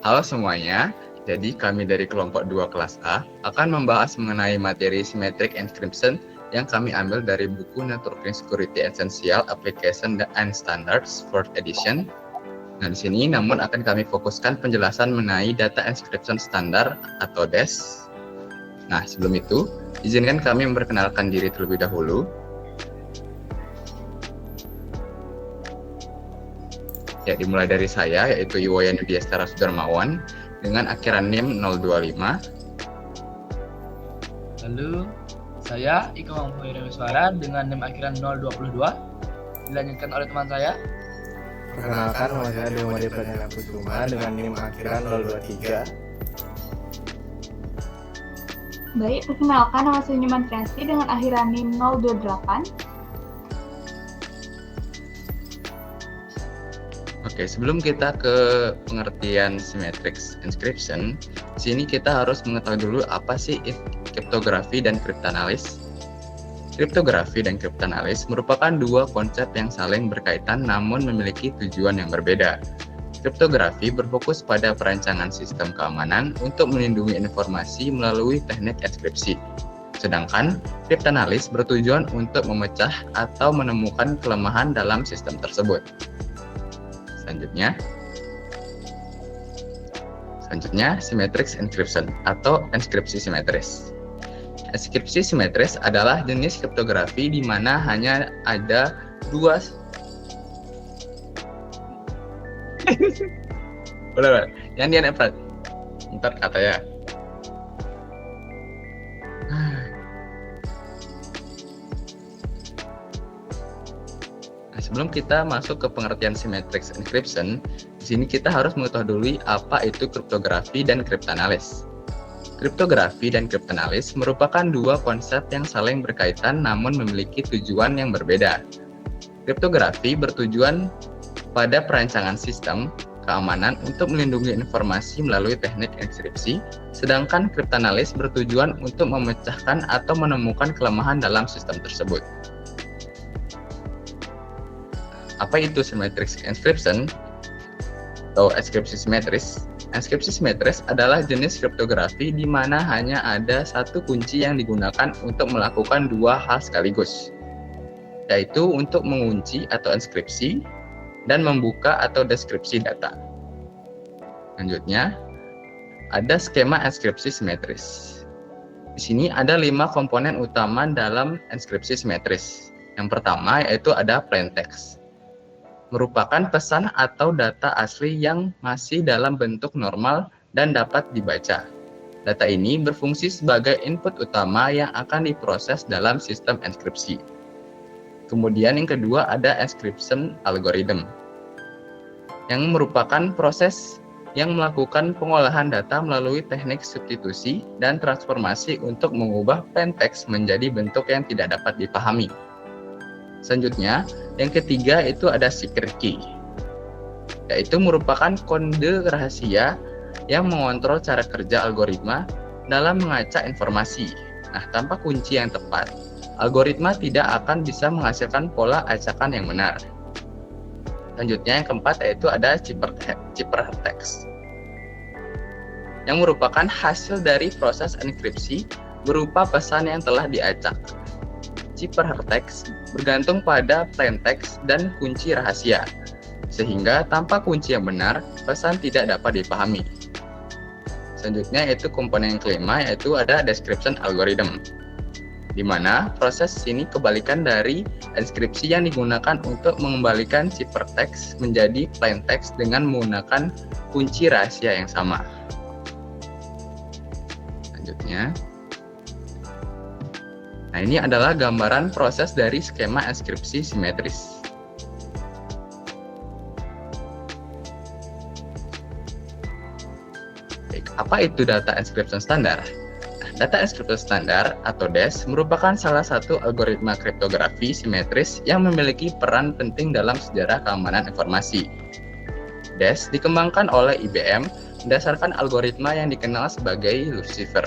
Halo semuanya, jadi kami dari kelompok 2 kelas A akan membahas mengenai materi Symmetric Encryption yang kami ambil dari buku Networking Security Essential Application and Standards 4th edition. Nah, di sini namun akan kami fokuskan penjelasan mengenai Data Encryption Standard atau DES. Nah, sebelum itu, izinkan kami memperkenalkan diri terlebih dahulu. Ya, dimulai dari saya, yaitu Iwayan Yudiastara Sudarmawan, dengan akhiran NIM 025. Lalu, saya Ika Mampu Suara dengan NIM akhiran 022. Dilanjutkan oleh teman saya. Perkenalkan, nama saya Dewa Made Pradana Kusuma dengan NIM akhiran 023. Baik, perkenalkan nama saya Nyuman Triasti dengan akhiran NIM 028. Oke, sebelum kita ke pengertian Symmetric Encryption, di sini kita harus mengetahui dulu apa sih kriptografi dan kriptanalis. Kriptografi dan kriptanalis merupakan dua konsep yang saling berkaitan namun memiliki tujuan yang berbeda. Kriptografi berfokus pada perancangan sistem keamanan untuk melindungi informasi melalui teknik enkripsi. Sedangkan kriptanalis bertujuan untuk memecah atau menemukan kelemahan dalam sistem tersebut. Selanjutnya, Symmetric Encryption atau enskripsi simetris. Enskripsi simetris adalah jenis kriptografi di mana hanya ada dua Boleh, yang dia dapat. Ntar kata ya. Nah, sebelum kita masuk ke pengertian Symmetric Encryption, di sini kita harus mengetahui dulu apa itu kriptografi dan kriptanalis. Kriptografi dan kriptanalis merupakan dua konsep yang saling berkaitan namun memiliki tujuan yang berbeda. Kriptografi bertujuan pada perancangan sistem keamanan untuk melindungi informasi melalui teknik enkripsi, sedangkan kriptanalis bertujuan untuk memecahkan atau menemukan kelemahan dalam sistem tersebut. Apa itu Symmetric Encryption atau enskripsi simetris? Enskripsi simetris adalah jenis kriptografi di mana hanya ada satu kunci yang digunakan untuk melakukan dua hal sekaligus, yaitu untuk mengunci atau enskripsi dan membuka atau deskripsi data. Selanjutnya, ada skema enskripsi simetris. Di sini ada 5 komponen utama dalam enskripsi simetris. Yang pertama yaitu ada plain text, merupakan pesan atau data asli yang masih dalam bentuk normal dan dapat dibaca. Data ini berfungsi sebagai input utama yang akan diproses dalam sistem enskripsi. Kemudian yang kedua ada encryption algorithm, yang merupakan proses yang melakukan pengolahan data melalui teknik substitusi dan transformasi untuk mengubah plain text menjadi bentuk yang tidak dapat dipahami. Selanjutnya, yang ketiga itu ada secret key, yaitu merupakan kode rahasia yang mengontrol cara kerja algoritma dalam mengacak informasi. Nah, tanpa kunci yang tepat, algoritma tidak akan bisa menghasilkan pola acakan yang benar. Selanjutnya, yang keempat yaitu ada ciphertext, yang merupakan hasil dari proses enkripsi berupa pesan yang telah diacak. Ciphertext bergantung pada plain text dan kunci rahasia, sehingga tanpa kunci yang benar, pesan tidak dapat dipahami. Selanjutnya yaitu komponen yang kelima, yaitu ada description algorithm, di mana proses ini kebalikan dari enskripsi yang digunakan untuk mengembalikan ciphertext menjadi plain text dengan menggunakan kunci rahasia yang sama. Selanjutnya, nah, ini adalah gambaran proses dari skema enskripsi simetris. Baik, apa itu data encryption standar? Data encryption standar atau DES merupakan salah satu algoritma kriptografi simetris yang memiliki peran penting dalam sejarah keamanan informasi. DES dikembangkan oleh IBM berdasarkan algoritma yang dikenal sebagai Lucifer.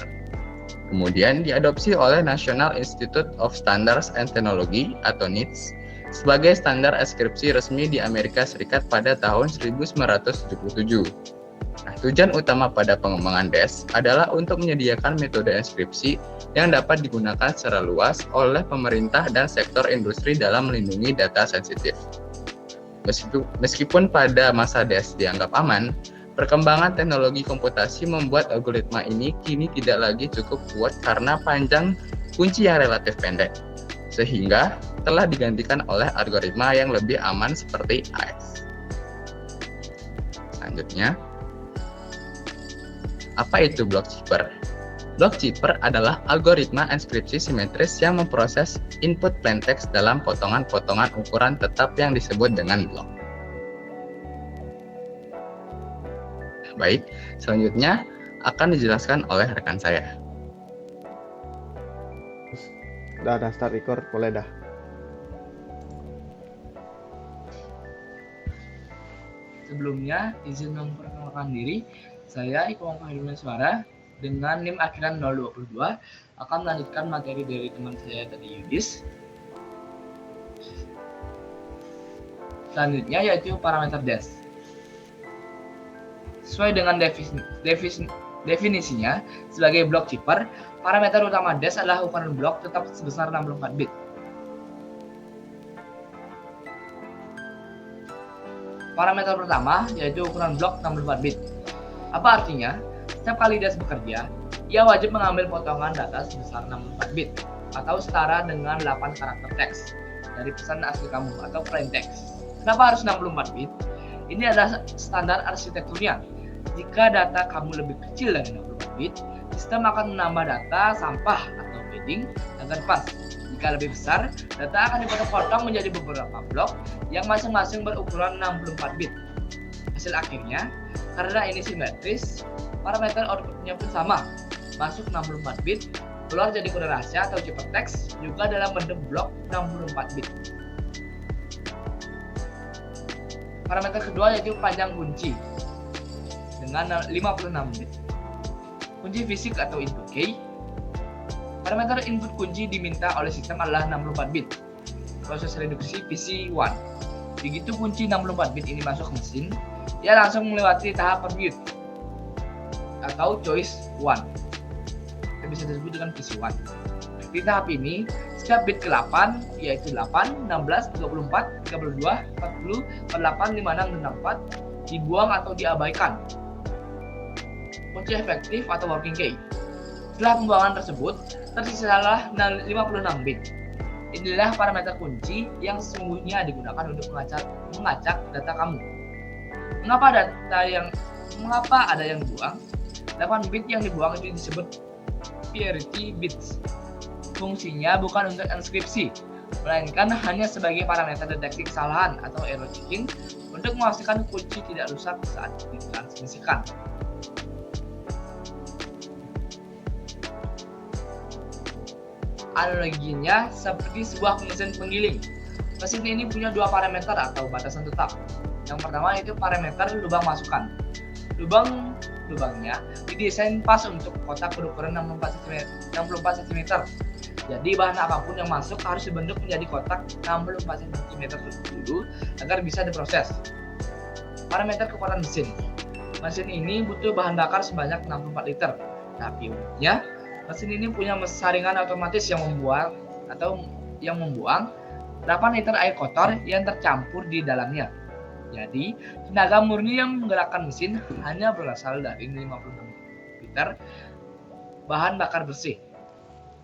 Kemudian diadopsi oleh National Institute of Standards and Technology atau NIST sebagai standar enskripsi resmi di Amerika Serikat pada tahun 1977. Nah, tujuan utama pada pengembangan DES adalah untuk menyediakan metode enskripsi yang dapat digunakan secara luas oleh pemerintah dan sektor industri dalam melindungi data sensitif. Meskipun pada masa DES dianggap aman, perkembangan teknologi komputasi membuat algoritma ini kini tidak lagi cukup kuat karena panjang kunci yang relatif pendek, sehingga telah digantikan oleh algoritma yang lebih aman seperti AES. Selanjutnya, apa itu block chipper? Block chipper adalah algoritma enskripsi simetris yang memproses input plain text dalam potongan-potongan ukuran tetap yang disebut dengan blok. Baik, selanjutnya akan dijelaskan oleh rekan saya. Udah start record, boleh dah. Sebelumnya, izin memperkenalkan diri. Saya Iko Mahirul Suara dengan NIM akhiran 022 akan melanjutkan materi dari teman saya tadi Yudis. Selanjutnya yaitu parameter DES. Sesuai dengan definisinya sebagai block chipper, parameter utama DES adalah ukuran blok tetap sebesar 64 bit. Parameter pertama yaitu ukuran blok 64 bit. Apa artinya? Setiap kali DES bekerja, ia wajib mengambil potongan data sebesar 64 bit atau setara dengan 8 karakter teks dari pesan asli kamu atau plain text. Kenapa harus 64 bit? Ini adalah standar arsitekturnya. Jika data kamu lebih kecil dari 64 bit, sistem akan menambah data sampah atau padding agar pas. Jika lebih besar, data akan dipotong-potong menjadi beberapa blok yang masing-masing berukuran 64 bit. Hasil akhirnya, karena ini simetris, parameter outputnya pun sama, masuk 64 bit, keluar jadi kode rahasia atau ciphertext juga dalam bentuk blok 64 bit. Parameter kedua yaitu panjang kunci dengan 56 bit. Kunci fisik atau input key. Parameter input kunci diminta oleh sistem adalah 64 bit. Proses reduksi PC1. Begitu kunci 64 bit ini masuk ke mesin, ia langsung melewati tahap permute atau choice 1. Kita bisa disebut dengan PC1. Di tahap ini, setiap bit ke-8 yaitu 8, 16, 24, 32, 40, 48, 56, dan 64 dibuang atau diabaikan. Kunci efektif atau working key. Setelah pembuangan tersebut, tersisalah 56 bit. Inilah parameter kunci yang sesungguhnya digunakan untuk mengacak data kamu. Mengapa ada yang dibuang? 8 bit yang dibuang itu disebut parity bits. Fungsinya bukan untuk enskripsi, melainkan hanya sebagai parameter deteksi kesalahan atau error checking untuk memastikan kunci tidak rusak saat ditransmisikan. Analoginya seperti sebuah mesin penggiling. Mesin ini punya dua parameter atau batasan tetap. Yang pertama yaitu parameter lubang masukan. Lubangnya didesain pas untuk kotak berukuran 64 cm. Jadi bahan apapun yang masuk harus dibentuk menjadi kotak 64 cm dulu agar bisa diproses. Parameter kekuatan mesin. Mesin ini butuh bahan bakar sebanyak 64 liter. Tapi uniknya, mesin ini punya saringan otomatis yang membuang 8 liter air kotor yang tercampur di dalamnya. Jadi, tenaga murni yang menggerakkan mesin hanya berasal dari 56 liter bahan bakar bersih.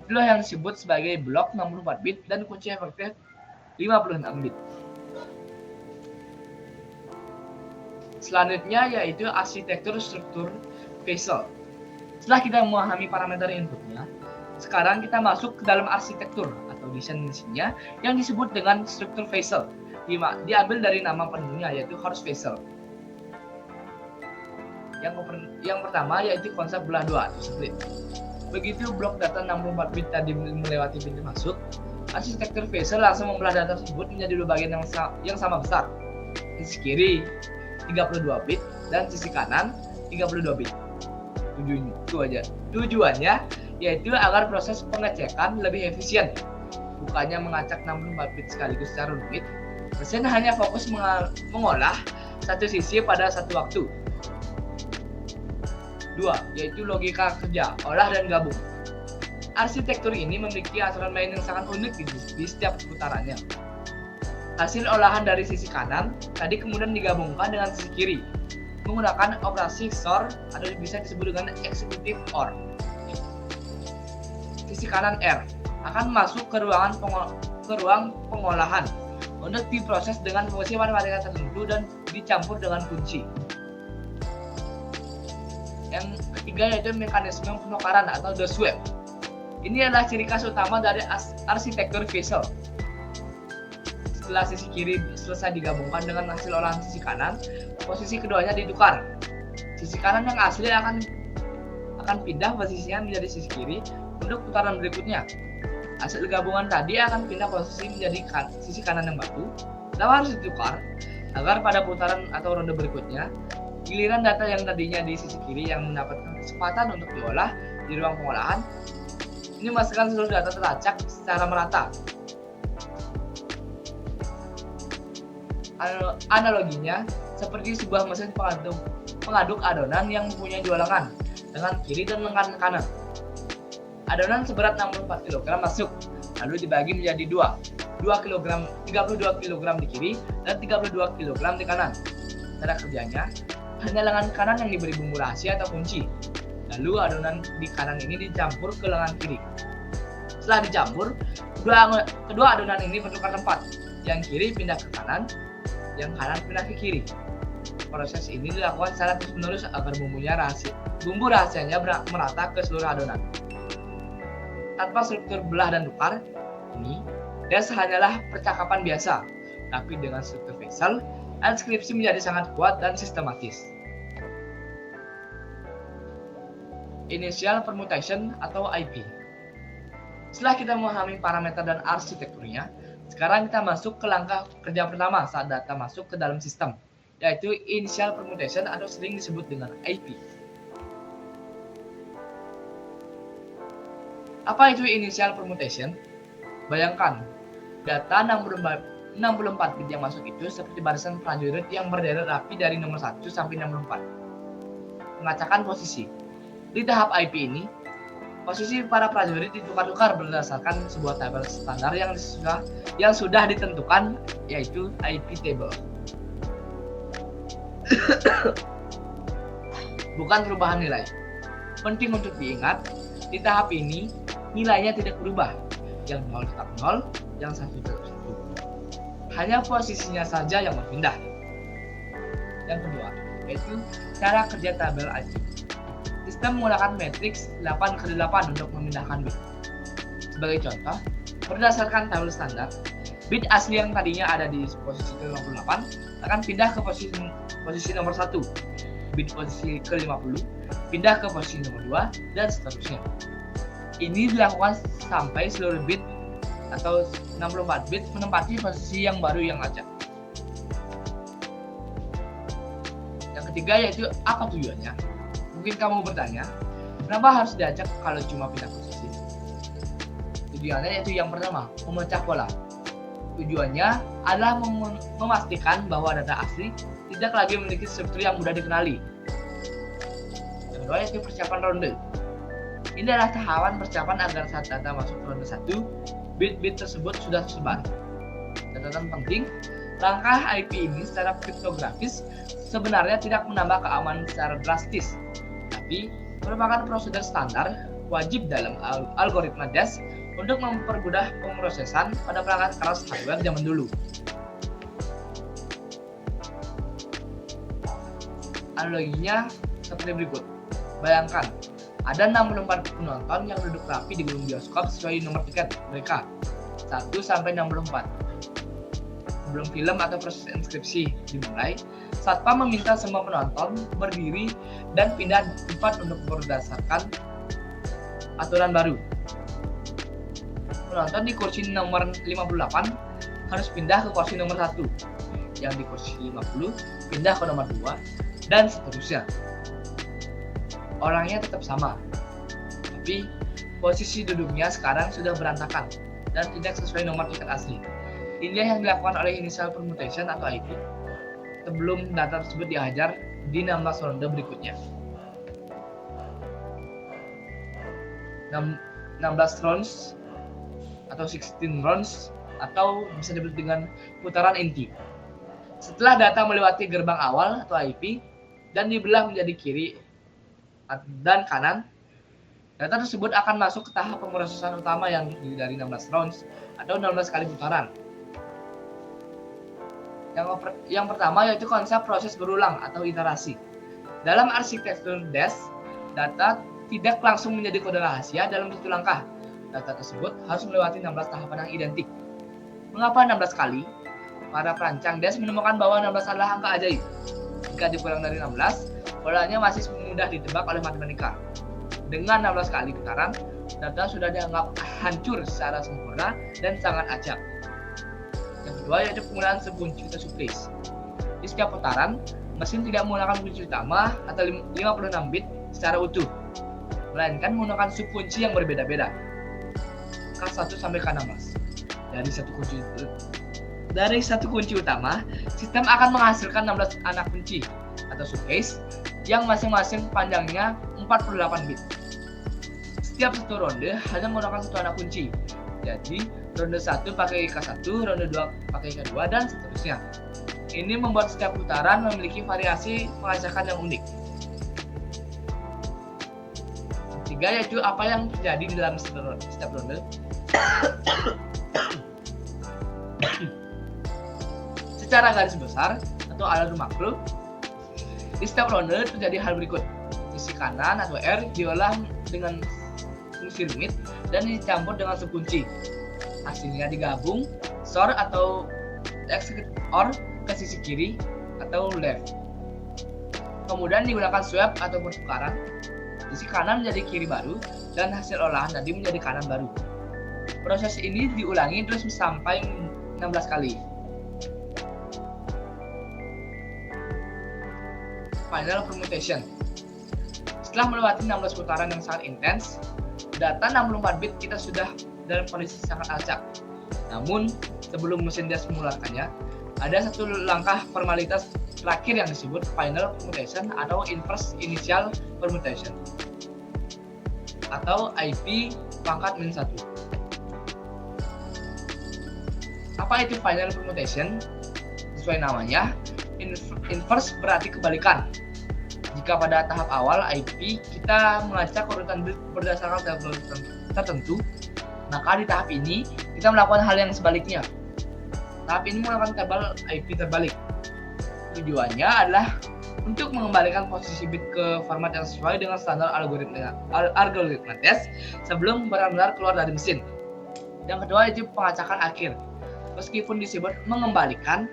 Itulah yang disebut sebagai blok 64 bit dan kunci efektif 56 bit. Selanjutnya yaitu arsitektur struktur Feisel. Setelah kita memahami parameter inputnya, sekarang kita masuk ke dalam arsitektur atau desain mesinnya yang disebut dengan struktur Feisel. Diambil dari nama penuhnya yaitu Horst Feisel. Yang pertama yaitu konsep belah dua atau split. Begitu blok data 64 bit tadi melewati pintu masuk, arsitektur Feisel langsung membelah data tersebut menjadi dua bagian yang sama besar. Sisi kiri 32 bit dan sisi kanan 32 bit. Tujuannya yaitu agar proses pengecekan lebih efisien. Bukannya mengacak 64 bit sekaligus secara rumit, mesin hanya fokus mengolah satu sisi pada satu waktu. Dua, yaitu logika kerja, olah dan gabung. Arsitektur ini memiliki aturan main yang sangat unik di setiap putarannya. Hasil olahan dari sisi kanan tadi kemudian digabungkan dengan sisi kiri menggunakan operasi XOR atau bisa disebut dengan executive OR. Sisi kanan R akan masuk ke ruang pengolahan untuk diproses dengan fungsi matematika tertentu dan dicampur dengan kunci. Yang ketiga yaitu mekanisme penukaran atau the swap. Ini adalah ciri khas utama dari arsitektur Wiesel. Setelah sisi kiri selesai digabungkan dengan hasil olahan sisi kanan, posisi keduanya ditukar. Sisi kanan yang asli akan pindah posisinya menjadi sisi kiri untuk putaran berikutnya. Hasil gabungan tadi akan pindah posisi menjadi sisi kanan yang baru, lalu harus ditukar agar pada putaran atau ronde berikutnya, giliran data yang tadinya di sisi kiri yang mendapatkan kesempatan untuk diolah di ruang pengolahan, ini memastikan seluruh data teracak secara merata. Analoginya seperti sebuah mesin pengaduk adonan yang mempunyai dua lengan, lengan kiri dan lengan kanan. Adonan seberat 64 kg masuk, lalu dibagi menjadi 32 kg di kiri dan 32 kg di kanan. Cara kerjanya, hanya lengan kanan yang diberi bumbu rahasia atau kunci. Lalu adonan di kanan ini dicampur ke lengan kiri. Setelah dicampur, kedua adonan ini bertukar tempat. Yang kiri pindah ke kanan, yang kanan pindah ke kiri. Proses ini dilakukan secara terus-menerus agar bumbu rahasianya merata ke seluruh adonan. Tanpa struktur belah dan tukar, ini das hanyalah percakapan biasa, tapi dengan struktur Wiesel, inskripsi menjadi sangat kuat dan sistematis. Initial Permutation atau IP. Setelah kita memahami parameter dan arsitekturnya, sekarang kita masuk ke langkah kerja pertama saat data masuk ke dalam sistem, yaitu Initial Permutation atau sering disebut dengan IP. Apa itu Initial Permutation? Bayangkan, data 64 bit yang masuk itu seperti barisan prajurit yang berderet rapi dari nomor 1 sampai 64. Mengacakkan posisi. Di tahap IP ini, posisi para prajurit ditukar-tukar berdasarkan sebuah tabel standar yang sudah ditentukan, yaitu IP table. Bukan perubahan nilai. Penting untuk diingat, di tahap ini nilainya tidak berubah. Yang 0 tetap 0, yang 1 tetap 1. Hanya posisinya saja yang berpindah. Yang kedua, yaitu cara kerja tabel IP. Sistem menggunakan matriks 8x8 untuk memindahkan bit. Sebagai contoh, berdasarkan tabel standar, bit asli yang tadinya ada di posisi ke-58 akan pindah ke posisi nomor 1. Bit posisi ke-50 pindah ke posisi nomor 2 dan seterusnya. Ini dilakukan sampai seluruh bit atau 64 bit menempati posisi yang baru yang acak. Yang ketiga yaitu apa tujuannya? Mungkin kamu bertanya, kenapa harus diacak kalau cuma pindah posisi? Tujuannya yaitu yang pertama, memecah pola. Tujuannya adalah memastikan bahwa data asli tidak lagi memiliki struktur yang mudah dikenali. Yang kedua yaitu persiapan ronde. Ini adalah tahapan persiapan agar saat data masuk ke ronde 1, bit-bit tersebut sudah tersebar. Catatan penting, langkah IP ini secara kriptografis sebenarnya tidak menambah keamanan secara drastis, tapi merupakan prosedur standar wajib dalam algoritma DAS untuk mempermudah pemrosesan pada perangkat keras hardware zaman dulu. Analoginya seperti berikut. Bayangkan, ada 64 penonton yang duduk rapi di gedung bioskop sesuai nomor tiket mereka, 1 sampai 64. Sebelum film atau proses inskripsi dimulai, Satpam meminta semua penonton berdiri dan pindah tempat untuk berdasarkan aturan baru. Penonton di kursi nomor 58 harus pindah ke kursi nomor 1, yang di kursi 50 pindah ke nomor 2, dan seterusnya. Orangnya tetap sama, tapi posisi duduknya sekarang sudah berantakan dan tidak sesuai nomor tiket asli. Ini yang dilakukan oleh Initial Permutation atau IP sebelum data tersebut dihajar di 16 ronde berikutnya. 16 rounds atau 16 rounds atau bisa disebut dengan putaran inti. Setelah data melewati gerbang awal atau IP dan dibelah menjadi kiri dan kanan, data tersebut akan masuk ke tahap pemrosesan utama yang terdiri dari 16 rounds atau 16 kali putaran. Yang pertama yaitu konsep proses berulang atau iterasi. Dalam arsitektur DES, data tidak langsung menjadi kode rahasia dalam satu langkah. Data tersebut harus melewati 16 tahapan yang identik. Mengapa 16 kali? Para perancang DES menemukan bahwa 16 adalah angka ajaib. Jika dikurang dari 16, polanya masih mudah ditebak oleh matematika. Dengan 16 kali putaran, data sudah dianggap hancur secara sempurna dan sangat acak. Yang kedua yaitu penggunaan subkunci atau subphrase. Di setiap putaran, mesin tidak menggunakan kunci utama atau 56 bit secara utuh, melainkan menggunakan subkunci yang berbeda-beda, K1 sampai K16. Dari satu kunci utama, sistem akan menghasilkan 16 anak kunci atau subphrase yang masing-masing panjangnya 48 bit. Setiap satu ronde hanya menggunakan satu anak kunci. Jadi, ronde 1 pakai K1, ronde 2 pakai K2, dan seterusnya. Ini membuat setiap putaran memiliki variasi pengacakan yang unik. Ketiga yaitu apa yang terjadi di dalam setiap ronde. Secara garis besar atau alur makro, di setiap ronde terjadi hal berikut. Sisi kanan atau R diolah dengan fungsi limit dan dicampur dengan subkunci. Hasilnya digabung XOR atau XOR ke sisi kiri atau left. Kemudian digunakan swap atau pertukaran. Sisi kanan menjadi kiri baru dan hasil olahan tadi menjadi kanan baru. Proses ini diulangi terus sampai 16 kali. Final permutation. Setelah melewati 16 putaran yang sangat intens, data 64 bit kita sudah dalam kondisi sangat acak. Namun, sebelum mesin DES mengeluarkannya, ada satu langkah formalitas terakhir yang disebut final permutation atau inverse initial permutation atau IP pangkat min 1. Apa itu final permutation? Sesuai namanya, inverse berarti kebalikan. Jika pada tahap awal IP kita mengacak urutan bit berdasarkan tabel tertentu, maka di tahap ini kita melakukan hal yang sebaliknya. Tahap ini menggunakan tabel IP terbalik. Tujuannya adalah untuk mengembalikan posisi bit ke format yang sesuai dengan standar algoritma DES sebelum benar-benar keluar dari mesin. Yang kedua itu pengacakan akhir. Meskipun disebut mengembalikan,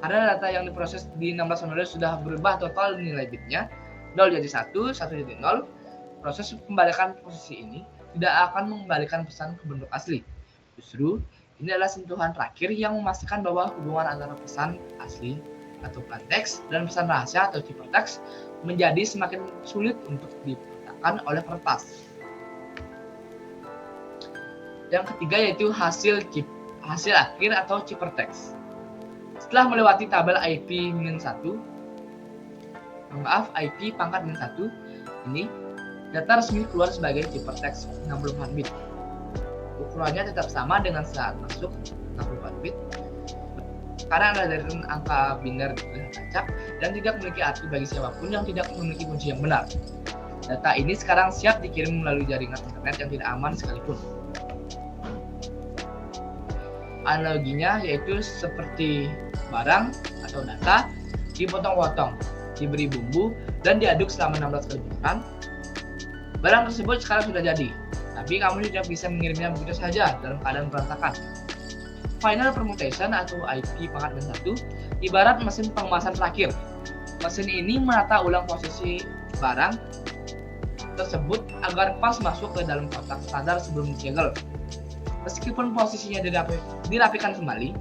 karena data yang diproses di 16 ronde sudah berubah total nilai bitnya 0 jadi 1, 1 jadi 0. Proses pembalikan posisi ini tidak akan mengembalikan pesan ke bentuk asli. Justru ini adalah sentuhan terakhir yang memastikan bahwa hubungan antara pesan asli atau plaintext dan pesan rahasia atau ciphertext menjadi semakin sulit untuk dipetakan oleh peretas. Yang ketiga yaitu hasil akhir atau ciphertext. Setelah melewati tabel IP IP pangkat min 1, ini data resmi keluar sebagai ciphertext 64 bit. Ukurannya tetap sama dengan saat masuk 64 bit karena ada dari angka biner acak dan tidak memiliki arti bagi siapapun yang tidak memiliki kunci yang benar. Data ini sekarang siap dikirim melalui jaringan internet yang tidak aman sekalipun. Analoginya yaitu seperti barang atau data dipotong-potong, diberi bumbu, dan diaduk selama 16 kali putaran. Barang tersebut sekarang sudah jadi, tapi kamu tidak bisa mengirimnya begitu saja dalam keadaan berantakan. Final permutation atau IP pangkat min 1 ibarat mesin pengemasan terakhir. Mesin ini menata ulang posisi barang tersebut agar pas masuk ke dalam kotak standar sebelum disegel. Meskipun posisinya dirapikan kembali,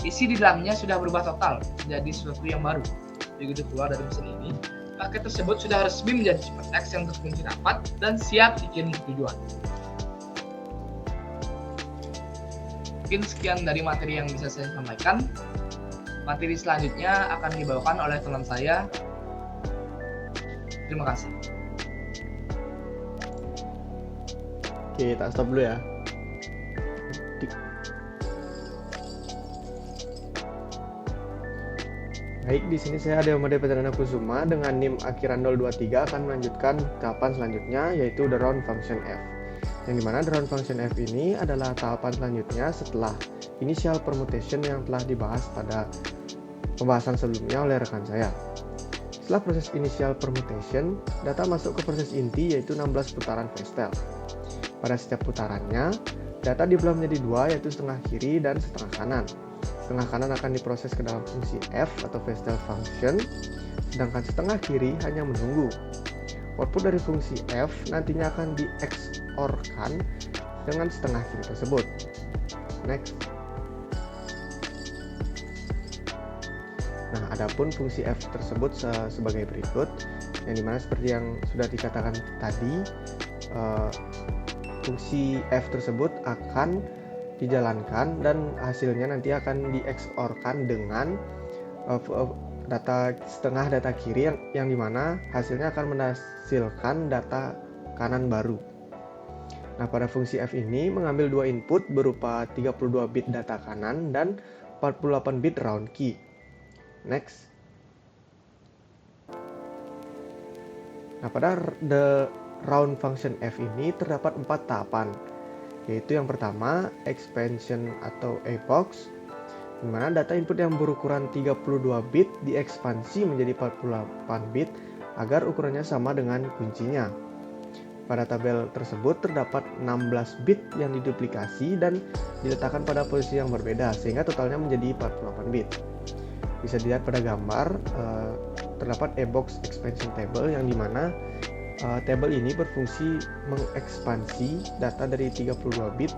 isi di dalamnya sudah berubah total menjadi sesuatu yang baru. Begitu keluar dari mesin ini, paket tersebut sudah resmi menjadi ciphertext yang terkunci rapat dan siap dikirim ke tujuan. Mungkin sekian dari materi yang bisa saya sampaikan. Materi selanjutnya akan dibawakan oleh teman saya. Terima kasih. Oke, tak stop dulu ya. Baik, di sini saya Ade Made Pradana Kusuma dengan NIM akhiran 023 akan melanjutkan tahapan selanjutnya, yaitu the round function f. Yang dimana the round function f ini adalah tahapan selanjutnya setelah initial permutation yang telah dibahas pada pembahasan sebelumnya oleh rekan saya. Setelah proses initial permutation, data masuk ke proses inti yaitu 16 putaran Vestel. Pada setiap putarannya, data dibelah menjadi dua, yaitu setengah kiri dan setengah kanan. Setengah kanan akan diproses ke dalam fungsi f atau Vestel function, sedangkan setengah kiri hanya menunggu. Output dari fungsi f nantinya akan di XOR-kan dengan setengah kiri tersebut. Next. Nah, adapun fungsi f tersebut sebagai berikut, yang dimana seperti yang sudah dikatakan tadi, fungsi f tersebut akan dijalankan dan hasilnya nanti akan di XOR-kan dengan setengah data kiri yang dimana hasilnya akan menghasilkan data kanan baru. Nah, pada fungsi f ini mengambil dua input berupa 32 bit data kanan dan 48 bit round key. Next. Nah, pada the round function f ini terdapat 4 tahapan, yaitu yang pertama expansion atau epoch, di mana data input yang berukuran 32 bit diekspansi menjadi 48 bit agar ukurannya sama dengan kuncinya. Pada tabel tersebut terdapat 16 bit yang diduplikasi dan diletakkan pada posisi yang berbeda sehingga totalnya menjadi 48 bit. Bisa dilihat pada gambar, terdapat epoch expansion table yang dimana tabel ini berfungsi mengekspansi data dari 32 bit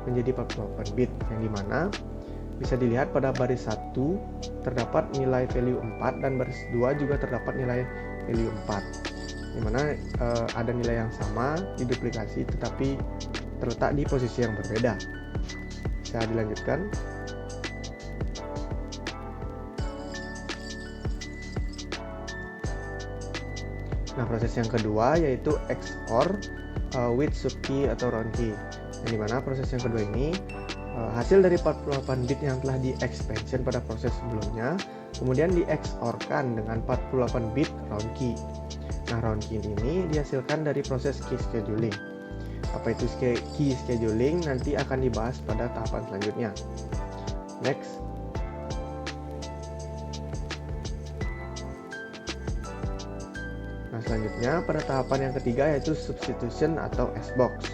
menjadi 48 bit, yang dimana bisa dilihat pada baris 1 terdapat nilai value 4 dan baris 2 juga terdapat nilai value 4, dimana ada nilai yang sama diduplikasi tetapi terletak di posisi yang berbeda. Bisa dilanjutkan. Nah, proses yang kedua yaitu XOR with subkey atau round key, yang dimana proses yang kedua ini hasil dari 48 bit yang telah di-expansion pada proses sebelumnya kemudian di XOR-kan dengan 48 bit round key. Nah, round key ini dihasilkan dari proses key scheduling. Apa itu key scheduling nanti akan dibahas pada tahapan selanjutnya. Next. Nah, selanjutnya pada tahapan yang ketiga yaitu substitution atau S-box.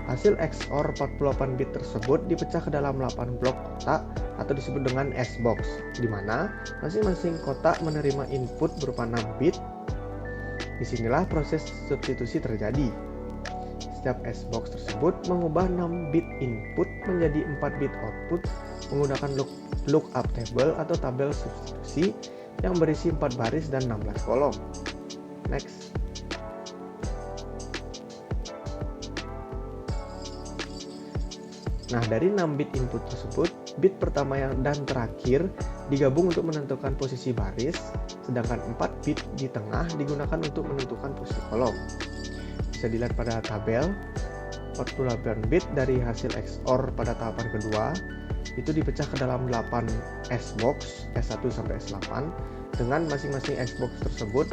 Hasil XOR 48 bit tersebut dipecah ke dalam 8 blok kotak atau disebut dengan S-box, di mana masing-masing kotak menerima input berupa 6 bit. Disinilah proses substitusi terjadi. Setiap S-box tersebut mengubah 6 bit input menjadi 4 bit output menggunakan lookup table atau tabel substitusi yang berisi 4 baris dan 16 kolom. Next. Nah, dari 6 bit input tersebut, bit pertama dan terakhir digabung untuk menentukan posisi baris, sedangkan 4 bit di tengah digunakan untuk menentukan posisi kolom. Bisa dilihat pada tabel, 48 bit dari hasil XOR pada tahapan kedua itu dipecah ke dalam 8 S-box, S1 sampai S8, dengan masing-masing S-box tersebut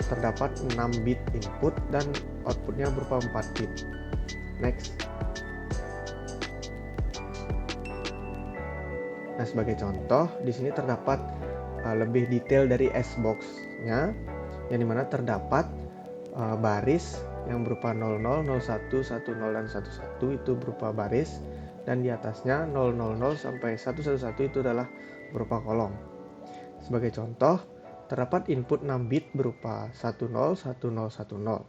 terdapat 6 bit input dan outputnya berupa 4 bit. Next. Nah, sebagai contoh di sini terdapat lebih detail dari S-box-nya, yang dimana terdapat baris yang berupa 00, 01, 10 dan 11 itu berupa baris, dan di atasnya 000 sampai 111 itu adalah berupa kolom. Sebagai contoh, terdapat input 6 bit berupa 101010.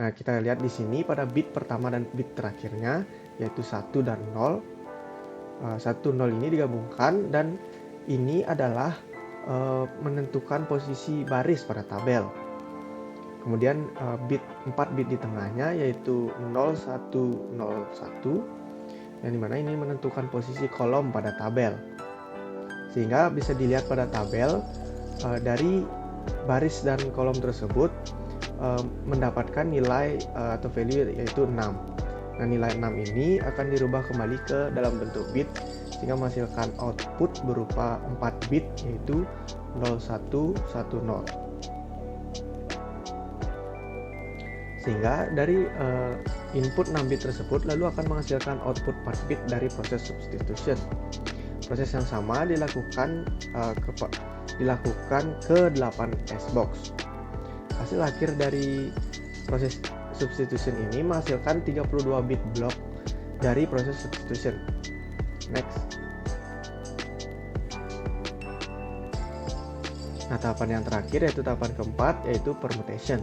Nah, kita lihat di sini pada bit pertama dan bit terakhirnya yaitu 1 dan 0. 1 0 ini digabungkan dan ini adalah menentukan posisi baris pada tabel. Kemudian bit 4 bit di tengahnya yaitu 0101, yang dimana ini menentukan posisi kolom pada tabel. Sehingga bisa dilihat pada tabel dari baris dan kolom tersebut mendapatkan nilai atau value yaitu 6. Nah, nilai 6 ini akan dirubah kembali ke dalam bentuk bit sehingga menghasilkan output berupa 4 bit yaitu 0110. Sehingga dari input 6 bit tersebut lalu akan menghasilkan output 4 bit dari proses substitution. Proses yang sama dilakukan ke 8 S-box. Hasil akhir dari proses substitution ini menghasilkan 32 bit block dari proses substitution. Next. Nah, tahapan yang terakhir yaitu tahapan keempat yaitu permutation.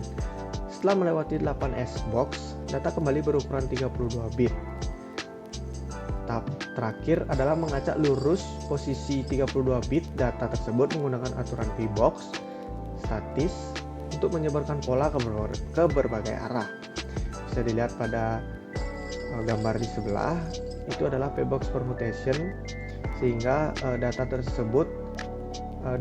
Setelah melewati 8 S-box, data kembali berukuran 32 bit. Tahap terakhir adalah mengacak lurus posisi 32 bit data tersebut menggunakan aturan P-box statis untuk menyebarkan pola ke berbagai arah. Bisa dilihat pada gambar di sebelah, itu adalah P-box permutation, sehingga data tersebut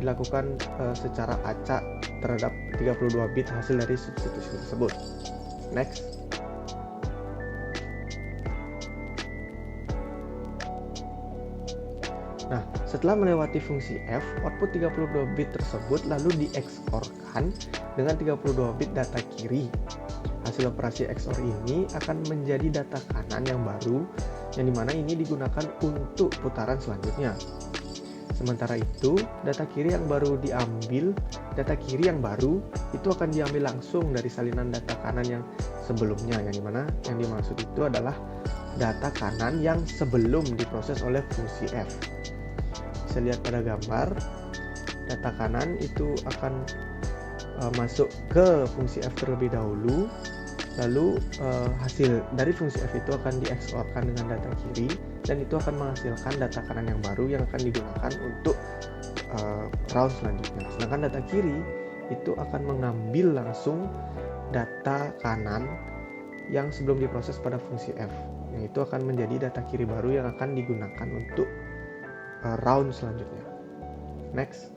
dilakukan secara acak terhadap 32 bit hasil dari substitusi tersebut. Next. Nah, setelah melewati fungsi F, output 32 bit tersebut lalu di-XOR-kan dengan 32 bit data kiri. Hasil operasi XOR ini akan menjadi data kanan yang baru, yang dimana ini digunakan untuk putaran selanjutnya. Sementara itu, data kiri yang baru itu akan diambil langsung dari salinan data kanan yang sebelumnya, yang dimana yang dimaksud itu adalah data kanan yang sebelum diproses oleh fungsi F. Bisa lihat pada gambar, data kanan itu akan masuk ke fungsi F terlebih dahulu, lalu hasil dari fungsi F itu akan di-XOR-kan dengan data kiri, dan itu akan menghasilkan data kanan yang baru yang akan digunakan untuk round selanjutnya. Sedangkan data kiri itu akan mengambil langsung data kanan yang sebelum diproses pada fungsi F, yang itu akan menjadi data kiri baru yang akan digunakan untuk round selanjutnya. Next.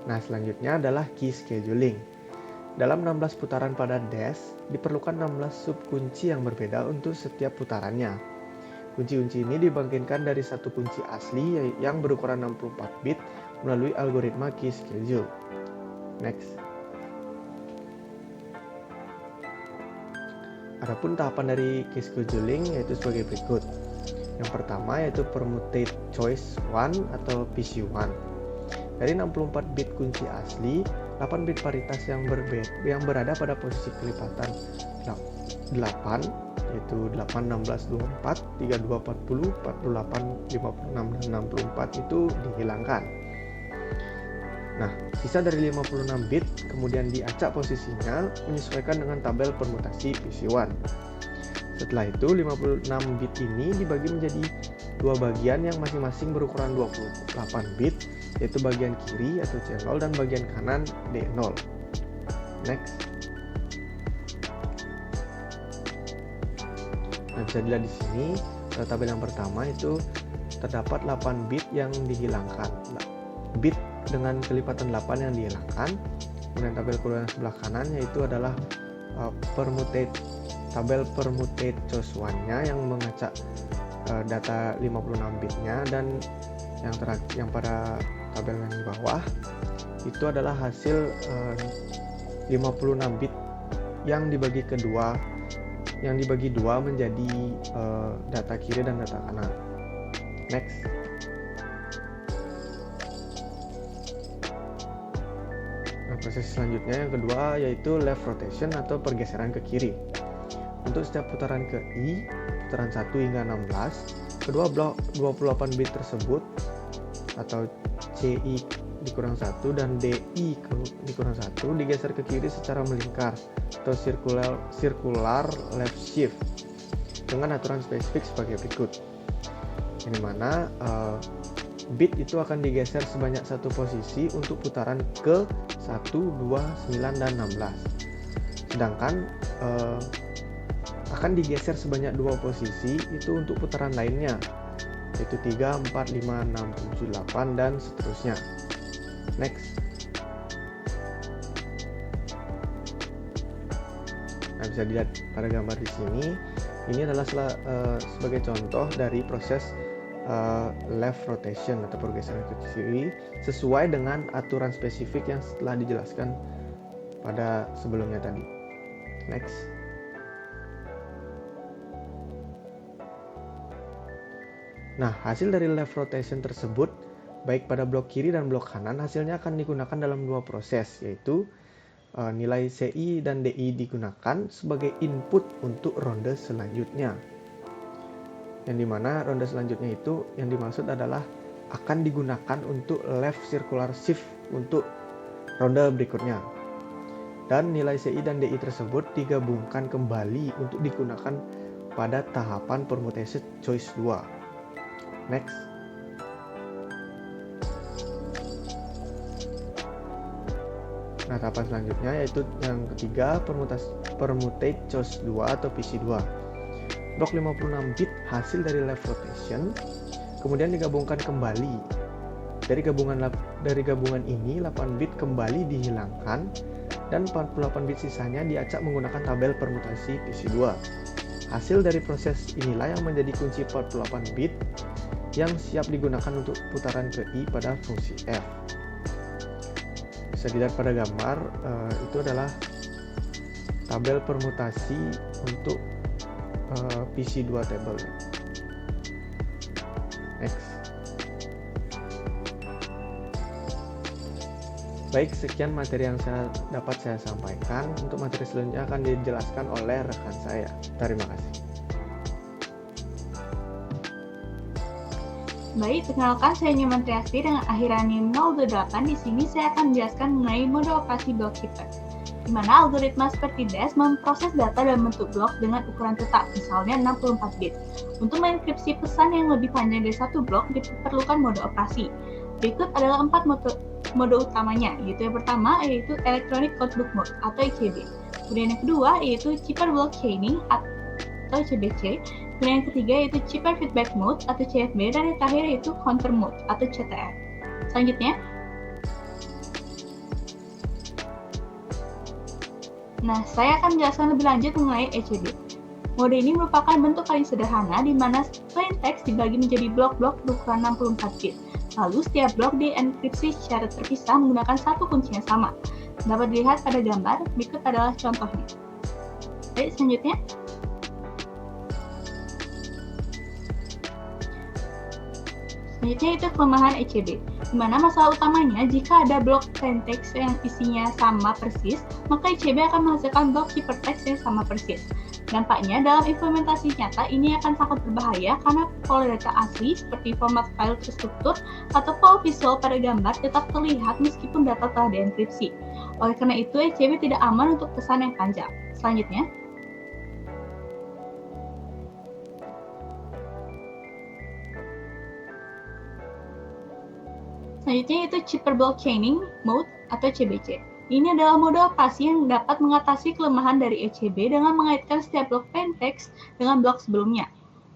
Nah, selanjutnya adalah key scheduling. Dalam 16 putaran pada dash, diperlukan 16 subkunci yang berbeda untuk setiap putarannya. Kunci-kunci ini dibangkitkan dari satu kunci asli yang berukuran 64 bit melalui algoritma key schedule. Next. Adapun tahapan dari key scheduling yaitu sebagai berikut. Yang pertama yaitu permutate choice 1 atau PC1. Dari 64 bit kunci asli, 8 bit paritas yang berada pada posisi kelipatan 8 yaitu 8, 16, 24, 32, 40, 48, 56, dan 64 itu dihilangkan. Nah, sisa dari 56 bit kemudian diacak posisinya menyesuaikan dengan tabel permutasi PC1. Setelah itu 56 bit ini dibagi menjadi dua bagian yang masing-masing berukuran 28 bit, yaitu bagian kiri atau C0 dan bagian kanan D0. Next. Nah, bisa dilihat di sini pada tabel yang pertama itu terdapat 8 bit yang dihilangkan. Bit dengan kelipatan 8 yang dihilangkan. Kemudian tabel kedua yang sebelah kanan yaitu adalah tabel permutate choice 1-nya yang mengacak data 56 bitnya, dan yang pada tabel yang di bawah itu adalah hasil 56 bit yang dibagi dua menjadi data kiri dan data kanan. Next. Nah, proses selanjutnya yang kedua yaitu left rotation atau pergeseran ke kiri. Untuk setiap putaran ke I, putaran 1 hingga 16, kedua blok 28 bit tersebut atau CI dikurang 1 dan DI dikurang 1 digeser ke kiri secara melingkar atau circular left shift dengan aturan spesifik sebagai berikut. Yang mana bit itu akan digeser sebanyak satu posisi untuk putaran ke 1, 2, 9, dan 16. Sedangkan akan digeser sebanyak 2 posisi itu untuk putaran lainnya, yaitu 3, 4, 5, 6, 7, 8, dan seterusnya. Next. Nah, bisa dilihat pada gambar di sini, ini adalah sebagai contoh dari proses left rotation atau pergeseran ke kiri sesuai dengan aturan spesifik yang telah dijelaskan pada sebelumnya tadi. Next. Nah, hasil dari left rotation tersebut baik pada blok kiri dan blok kanan hasilnya akan digunakan dalam 2 proses, yaitu nilai CI dan DI digunakan sebagai input untuk ronde selanjutnya. Yang dimana ronde selanjutnya itu yang dimaksud adalah akan digunakan untuk left circular shift untuk ronde berikutnya. Dan nilai CI dan DI tersebut digabungkan kembali untuk digunakan pada tahapan permutation choice 2. Next. Nah, tahapan selanjutnya yaitu yang ketiga, permutate choice 2 atau PC2. Blok 56 bit hasil dari left rotation kemudian digabungkan kembali. Dari gabungan ini 8 bit kembali dihilangkan dan 48 bit sisanya diacak menggunakan tabel permutasi PC2. Hasil dari proses inilah yang menjadi kunci 48 bit yang siap digunakan untuk putaran ke I pada fungsi F. Bisa dilihat pada gambar, itu adalah tabel permutasi untuk PC2 table. Next. Baik, sekian materi yang dapat saya sampaikan. Untuk materi selanjutnya akan dijelaskan oleh rekan saya. Terima kasih. Baik, perkenalkan saya Nyoman Triasti dengan akhiran NIM 028. Di sini saya akan menjelaskan mengenai mode operasi block keeper, di mana algoritma seperti DAS memproses data dalam bentuk blok dengan ukuran tetap, misalnya 64 bit. Untuk mengenkripsi pesan yang lebih panjang dari satu blok diperlukan mode operasi. Berikut adalah 4 mode utamanya, yaitu yang pertama yaitu Electronic Codebook Mode atau ECB. Kemudian yang kedua yaitu Chipper Block Chaining atau CBC. Kemudian yang ketiga yaitu Chipper Feedback Mode atau CFB, dan yang terakhir yaitu Counter Mode atau CTR. Selanjutnya, saya akan menjelaskan lebih lanjut mengenai ECB. Mode ini merupakan bentuk paling sederhana di mana plain text dibagi menjadi blok-blok berukuran 64 bit. Lalu setiap blok dienkripsi secara terpisah menggunakan satu kunci yang sama. Dapat dilihat pada gambar, berikut adalah contohnya. Baik, selanjutnya. Selanjutnya itu kelemahan ECB, di mana masalah utamanya jika ada blok plain text yang isinya sama persis, maka ECB akan menghasilkan blok hypertext yang sama persis. Dampaknya dalam implementasi nyata ini akan sangat berbahaya karena pola data asli seperti format file terstruktur atau pola visual pada gambar tetap terlihat meskipun data telah dienkripsi. Oleh karena itu ECB tidak aman untuk pesan yang panjang. Selanjutnya, yaitu Chipper Block Chaining Mode atau CBC. Ini adalah mode operasi yang dapat mengatasi kelemahan dari ECB dengan mengaitkan setiap blok plain text dengan blok sebelumnya.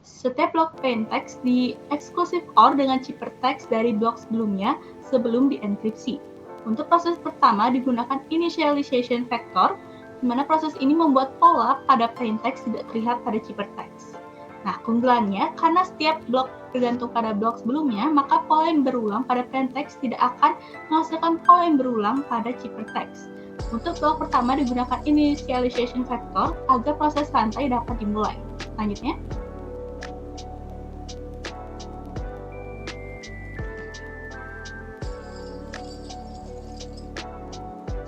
Setiap blok plain text di exclusive OR dengan chipper text dari blok sebelumnya sebelum dienkripsi. Untuk proses pertama digunakan initialization factor, di mana proses ini membuat pola pada plain text tidak terlihat pada chipper text. Nah, keunggulannya, karena setiap blok tergantung pada blok sebelumnya, maka pola yang berulang pada plain text tidak akan menghasilkan pola yang berulang pada chipper text. Untuk blok pertama digunakan initialization factor agar proses rantai dapat dimulai. Selanjutnya,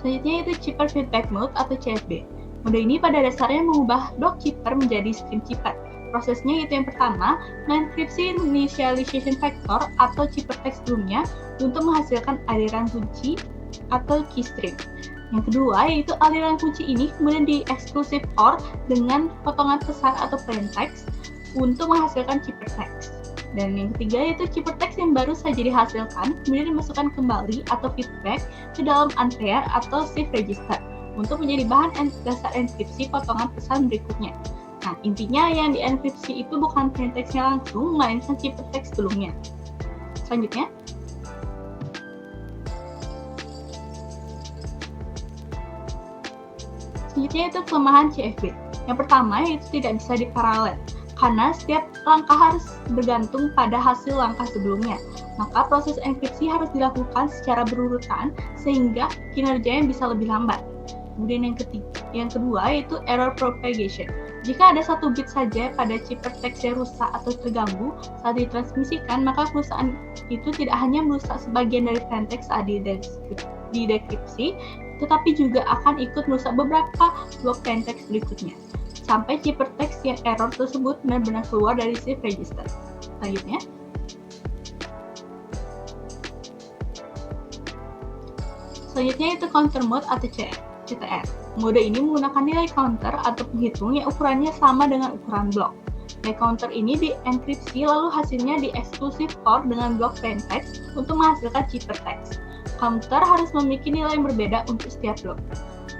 yaitu Chipper Feedback Mode atau CFB. Mode ini pada dasarnya mengubah blok chipper menjadi stream chipper. Prosesnya yaitu yang pertama, mengenkripsi initialization factor atau chipper text sebelumnya untuk menghasilkan aliran kunci atau keystream. Yang kedua yaitu aliran kunci ini kemudian di exclusive OR dengan potongan pesan atau plain text untuk menghasilkan chipper text. Dan yang ketiga yaitu chipper text yang baru saja dihasilkan kemudian dimasukkan kembali atau feedback ke dalam unpair atau shift register untuk menjadi bahan dasar enkripsi potongan pesan berikutnya. Nah, intinya yang dienkripsi itu bukan plaintext-nya langsung, melainkan ciphertext sebelumnya. Selanjutnya, itu kelemahan CF-bit. Yang pertama yaitu tidak bisa diparalel, karena setiap langkah harus bergantung pada hasil langkah sebelumnya. Maka proses enkripsi harus dilakukan secara berurutan sehingga kinerjanya bisa lebih lambat. Kemudian yang kedua yaitu error propagation. Jika ada satu bit saja pada ciphertext yang rusak atau terganggu saat ditransmisikan, maka kerusakan itu tidak hanya merusak sebagian dari plaintext saat didekripsi, tetapi juga akan ikut merusak beberapa blok plaintext berikutnya, sampai ciphertext yang error tersebut benar-benar keluar dari safe register. Selanjutnya, itu counter mode atau CTR. Mode ini menggunakan nilai counter atau penghitung yang ukurannya sama dengan ukuran blok. Nilai counter ini dienkripsi lalu hasilnya di-exclusive core dengan blok plaintext untuk menghasilkan ciphertext. Counter harus memiliki nilai yang berbeda untuk setiap blok.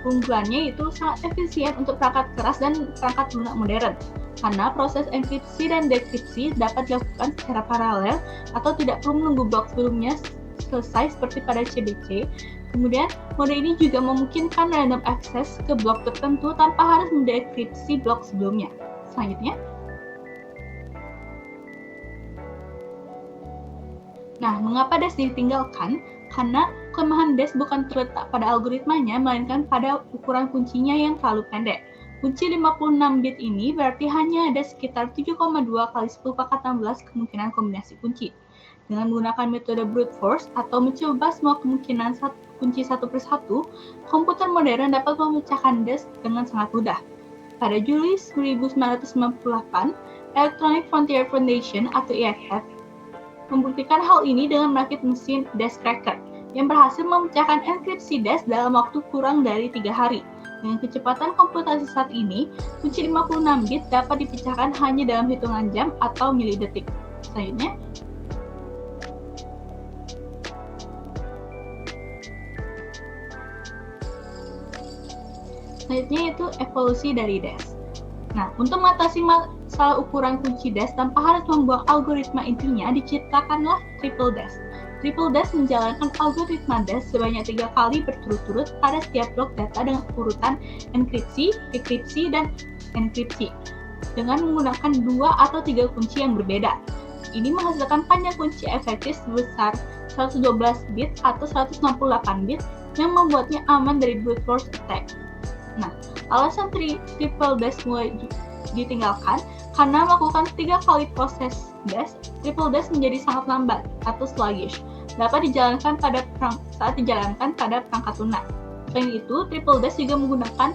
Keunggulannya itu sangat efisien untuk perangkat keras dan perangkat lunak modern, karena proses enkripsi dan dekripsi dapat dilakukan secara paralel atau tidak perlu menunggu blok sebelumnya selesai seperti pada CBC. Kemudian, mode ini juga memungkinkan random access ke blok tertentu tanpa harus mendekripsi blok sebelumnya. Selanjutnya, mengapa DES ditinggalkan? Karena kelemahan DES bukan terletak pada algoritmanya, melainkan pada ukuran kuncinya yang terlalu pendek. Kunci 56 bit ini berarti hanya ada sekitar 7,2 kali 10 pangkat 16 kemungkinan kombinasi kunci. Dengan menggunakan metode brute force atau mencoba semua kemungkinan kunci satu persatu, komputer modern dapat memecahkan DES dengan sangat mudah. Pada Juli 1998, Electronic Frontier Foundation atau EFF membuktikan hal ini dengan merakit mesin DES Cracker yang berhasil memecahkan enkripsi DES dalam waktu kurang dari 3 hari. Dengan kecepatan komputasi saat ini, kunci 56 bit dapat dipecahkan hanya dalam hitungan jam atau milidetik. Selanjutnya, yaitu evolusi dari DES. Untuk mengatasi masalah ukuran kunci DES tanpa harus membuang algoritma intinya, diciptakanlah triple DES. Triple DES menjalankan algoritma DES sebanyak 3 kali berturut-turut pada setiap blok data dengan urutan enkripsi, dekripsi, dan enkripsi dengan menggunakan 2 atau 3 kunci yang berbeda. Ini menghasilkan panjang kunci efektif sebesar 112 bit atau 168 bit yang membuatnya aman dari brute force attack. Alasan triple DES mulai ditinggalkan karena melakukan 3 kali proses DES, triple DES menjadi sangat lambat atau sluggish, dapat dijalankan saat dijalankan pada perangkat lunak. Selain itu, triple DES juga menggunakan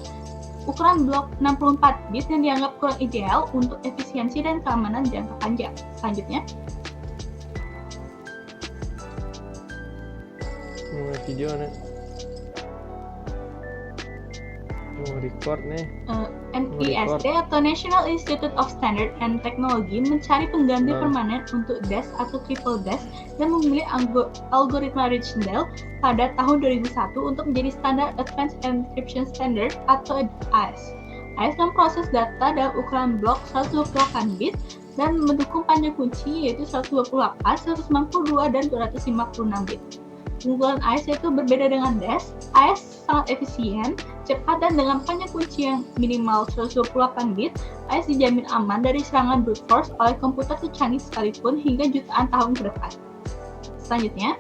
ukuran blok 64 bit yang dianggap kurang ideal untuk efisiensi dan keamanan jangka panjang. Selanjutnya, video nih. Record nih. NIST atau National Institute of Standards and Technology mencari pengganti permanen untuk DES atau triple DES dan memilih algoritma Richendale pada tahun 2001 untuk menjadi standar Advanced Encryption Standard atau AES. AES memproses data dalam ukuran blok 128 bit dan mendukung panjang kunci yaitu 128, 192, dan 256 bit. Keunggulan AES yaitu berbeda dengan DES. AES sangat efisien, cepat, dan dengan panjang kunci yang minimal 128 bit, AES dijamin aman dari serangan brute force oleh komputer secanggih sekalipun hingga jutaan tahun ke depan. Selanjutnya,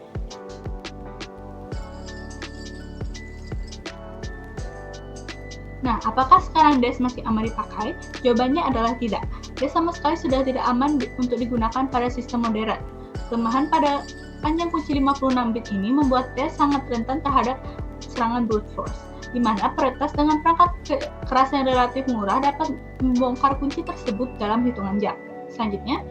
apakah sekarang DES masih aman dipakai? Jawabannya adalah tidak. DES sama sekali sudah tidak aman untuk digunakan pada sistem modern. Kelemahan pada panjang kunci 56 bit ini membuat DES sangat rentan terhadap serangan brute force, di mana peretas dengan perangkat keras yang relatif murah dapat membongkar kunci tersebut dalam hitungan jam. Selanjutnya,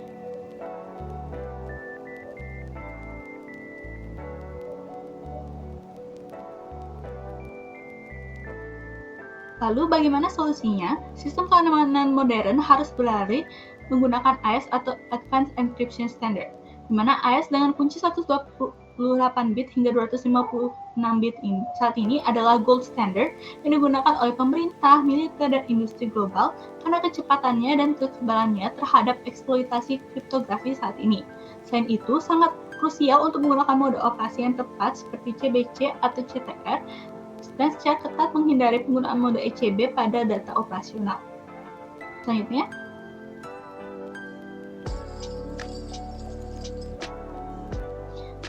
lalu bagaimana solusinya? Sistem keamanan modern harus berlari menggunakan AES atau Advanced Encryption Standard, di mana AES dengan kunci 128 bit hingga 256 bit saat ini adalah gold standard yang digunakan oleh pemerintah, militer, dan industri global karena kecepatannya dan kekebalannya terhadap eksploitasi kriptografi saat ini. Selain itu, sangat krusial untuk menggunakan mode operasi yang tepat seperti CBC atau CTR dan secara ketat menghindari penggunaan mode ECB pada data operasional. Selanjutnya,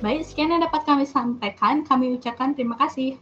baik, sekian yang dapat kami sampaikan. Kami ucapkan terima kasih.